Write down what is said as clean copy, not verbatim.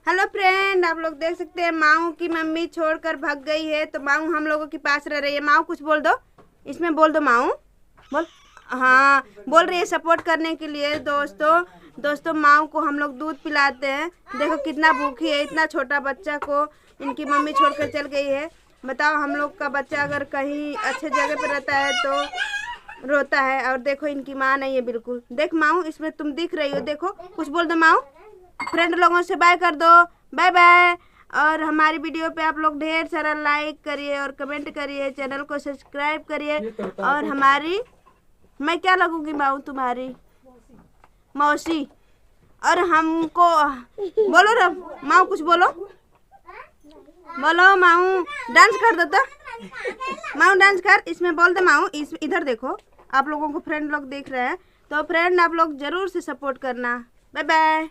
Hello friend, आप लोग देख सकते हैं माऊ की मम्मी छोड़कर भाग गई है, तो माऊ हम लोगों के पास रह रही है। माऊ कुछ बोल दो, इसमें बोल दो माऊ, बोल। हाँ, बोल रही है सपोर्ट करने के लिए। दोस्तों माऊ को हम लोग दूध पिलाते हैं। देखो कितना भूखी है, इतना छोटा बच्चा को इनकी मम्मी छोड़कर चल गई है। बताओ, हम लोग का बच्चा अगर कहीं अच्छे जगह पर रहता है तो रोता है, और देखो इनकी माँ नहीं है बिल्कुल। देख माऊ, इसमें तुम दिख रही हो, देखो कुछ बोल दो माऊ। फ्रेंड लोगों से बाय कर दो, बाय बाय। और हमारी वीडियो पे आप लोग ढेर सारा लाइक करिए और कमेंट करिए, चैनल को सब्सक्राइब करिए। और हमारी, मैं क्या लगूंगी माऊ, तुम्हारी मौसी। और हमको बोलो रे माऊ, कुछ बोलो, बोलो माऊ। डांस कर दो तो माऊ, डांस कर। इसमें बोल दो माऊ, इधर देखो, आप लोगों को फ्रेंड लोग देख रहे हैं, तो फ्रेंड आप लोग जरूर से सपोर्ट करना। Bye bye.